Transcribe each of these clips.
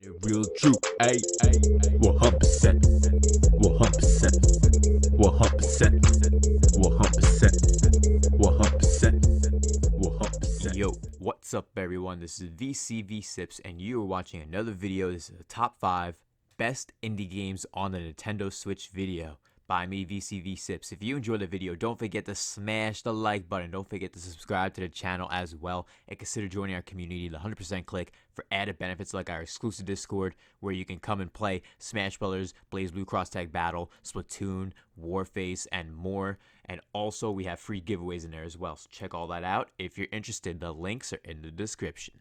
Real true, ayy, 100%, 100%, 100%, 100%, 100%. Yo, what's up, everyone? This is VCV Sips, and you are watching another video. This is the top 5 best indie games on the Nintendo Switch video by me, VCV Sips. If you enjoyed the video, don't forget to smash the like button. Don't forget to subscribe to the channel as well, and consider joining our community, the 100% click, for added benefits like our exclusive Discord, where you can come and play Smash Brothers, Blaze Blue Cross Tag Battle, Splatoon, Warface, and more. And also, we have free giveaways in there as well, so check all that out. If you're interested, the links are in the description.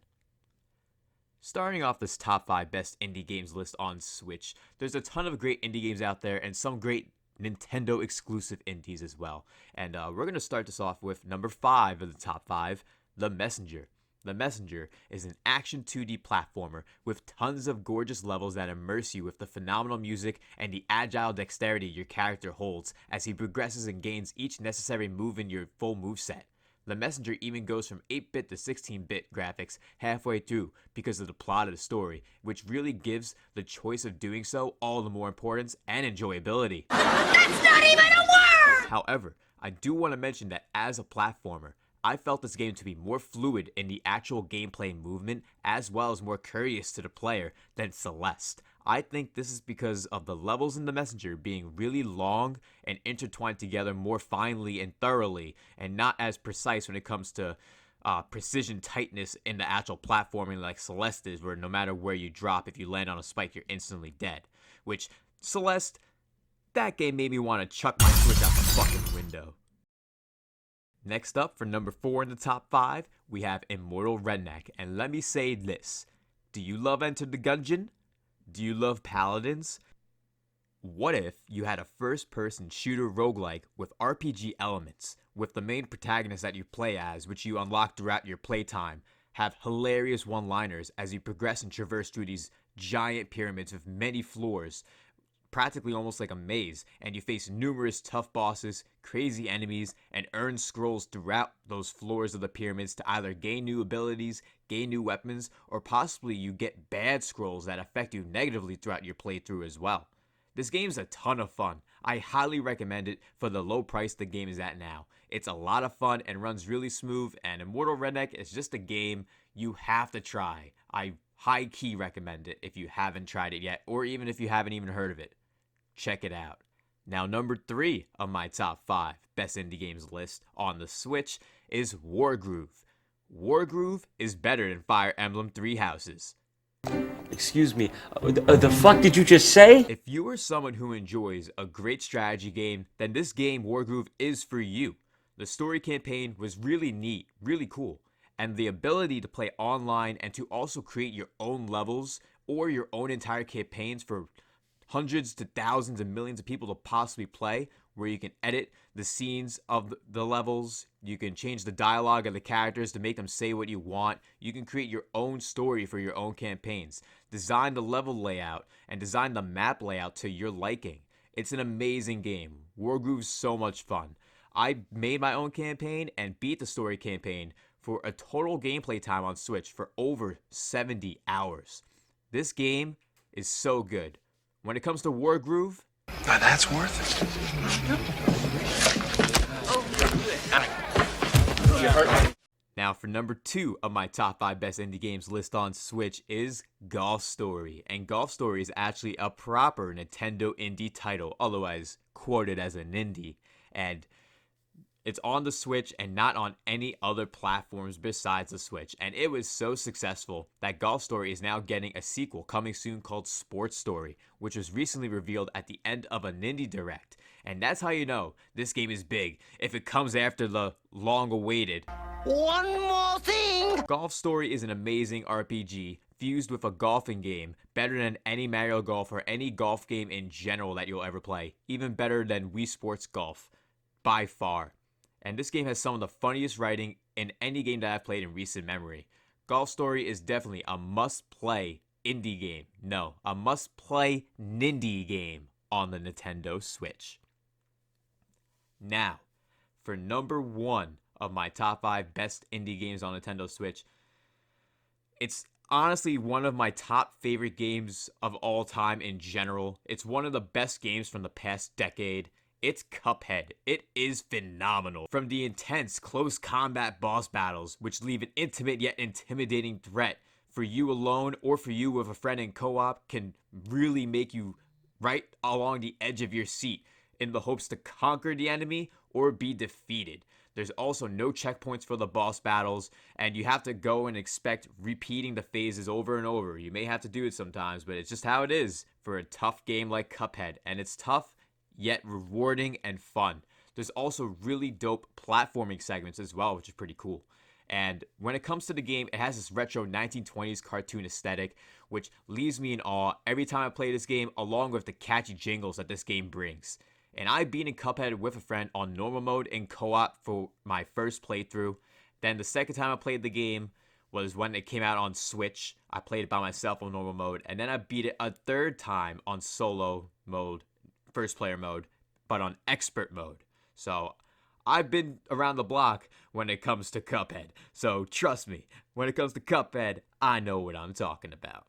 Starting off this top 5 best indie games list on Switch, there's a ton of great indie games out there and some great Nintendo exclusive indies as well. And we're going to start this off with number 5 of the top 5, The Messenger. The Messenger is an action 2D platformer with tons of gorgeous levels that immerse you with the phenomenal music and the agile dexterity your character holds as he progresses and gains each necessary move in your full moveset. The Messenger even goes from 8-bit to 16-bit graphics halfway through because of the plot of the story, which really gives the choice of doing so all the more importance and enjoyability. That's not even a word! However, I do want to mention that as a platformer, I felt this game to be more fluid in the actual gameplay movement as well as more curious to the player than Celeste. I think this is because of the levels in the Messenger being really long and intertwined together more finely and thoroughly, and not as precise when it comes to precision tightness in the actual platforming like Celeste is, where no matter where you drop, if you land on a spike, you're instantly dead. Which, Celeste, that game made me want to chuck my Switch out the fucking window. Next up, for number 4 in the top 5, we have Immortal Redneck. And let me say this. Do you love Enter the Gungeon? Do you love Paladins? What if you had a first-person shooter roguelike with RPG elements, with the main protagonist that you play as, which you unlock throughout your playtime, have hilarious one-liners as you progress and traverse through these giant pyramids with many floors, practically almost like a maze, and you face numerous tough bosses, crazy enemies, and earn scrolls throughout those floors of the pyramids to either gain new abilities, gain new weapons, or possibly you get bad scrolls that affect you negatively throughout your playthrough as well. This game's a ton of fun. I highly recommend it for the low price the game is at now. It's a lot of fun and runs really smooth, and Immortal Redneck is just a game you have to try. I high-key recommend it if you haven't tried it yet, or even if you haven't even heard of it. Check it out. Now, number 3 of my top 5 best indie games list on the Switch is Wargroove. Wargroove is better than Fire Emblem Three Houses. Excuse me, the fuck did you just say? If you are someone who enjoys a great strategy game, then this game, Wargroove, is for you. The story campaign was really neat, really cool, and the ability to play online and to also create your own levels or your own entire campaigns for hundreds to thousands and millions of people to possibly play, where you can edit the scenes of the levels, you can change the dialogue of the characters to make them say what you want, you can create your own story for your own campaigns, design the level layout, and design the map layout to your liking. It's an amazing game. Wargroove's so much fun. I made my own campaign and beat the story campaign for a total gameplay time on Switch for over 70 hours. This game is so good. When it comes to Wargroove, that's worth it. You hurt me. Now, for number 2 of my top 5 best indie games list on Switch is Golf Story. And Golf Story is actually a proper Nintendo indie title, otherwise quoted as an indie. And it's on the Switch and not on any other platforms besides the Switch. And it was so successful that Golf Story is now getting a sequel coming soon called Sports Story, which was recently revealed at the end of an indie direct. And that's how you know this game is big, if it comes after the long-awaited One more thing! Golf Story is an amazing RPG fused with a golfing game, better than any Mario Golf or any golf game in general that you'll ever play. Even better than Wii Sports Golf, by far. And this game has some of the funniest writing in any game that I've played in recent memory. Golf Story is definitely a must-play indie game. No, a must-play Nindy game on the Nintendo Switch. Now, for number 1 of my top 5 best indie games on Nintendo Switch, it's honestly one of my top favorite games of all time in general. It's one of the best games from the past decade. It's Cuphead. It is phenomenal. From the intense close combat boss battles, which leave an intimate yet intimidating threat for you alone or for you with a friend in co-op, can really make you right along the edge of your seat in the hopes to conquer the enemy or be defeated. There's also no checkpoints for the boss battles, and you have to go and expect repeating the phases over and over. You may have to do it sometimes, but it's just how it is for a tough game like Cuphead. And it's tough, yet rewarding and fun. There's also really dope platforming segments as well, which is pretty cool. And when it comes to the game, it has this retro 1920s cartoon aesthetic, which leaves me in awe every time I play this game, along with the catchy jingles that this game brings. And I beat in Cuphead with a friend on normal mode in co-op for my first playthrough. Then the second time I played the game was when it came out on Switch. I played it by myself on normal mode, and then I beat it a third time on solo mode, first player mode, but on expert mode. So I've been around the block when it comes to Cuphead. So trust me, when it comes to Cuphead, I know what I'm talking about.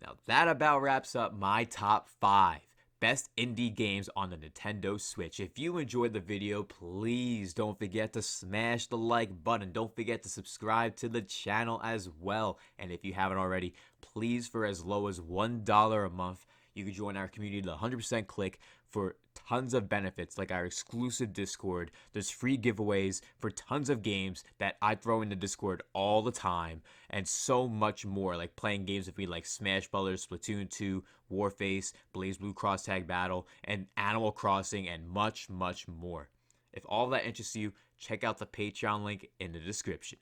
Now that about wraps up my top 5 best indie games on the Nintendo Switch. If you enjoyed the video, please don't forget to smash the like button. Don't forget to subscribe to the channel as well. And if you haven't already, please, for as low as $1 a month, you can join our community, the 100% Click, for tons of benefits like our exclusive Discord. There's free giveaways for tons of games that I throw in the Discord all the time, and so much more, like playing games with me like Smash Brothers, Splatoon 2, Warface, BlazBlue Cross Tag Battle, and Animal Crossing, and much, much more. If all that interests you, check out the Patreon link in the description.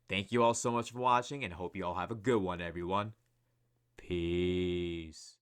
Thank you all so much for watching, and hope you all have a good one, everyone. Peace.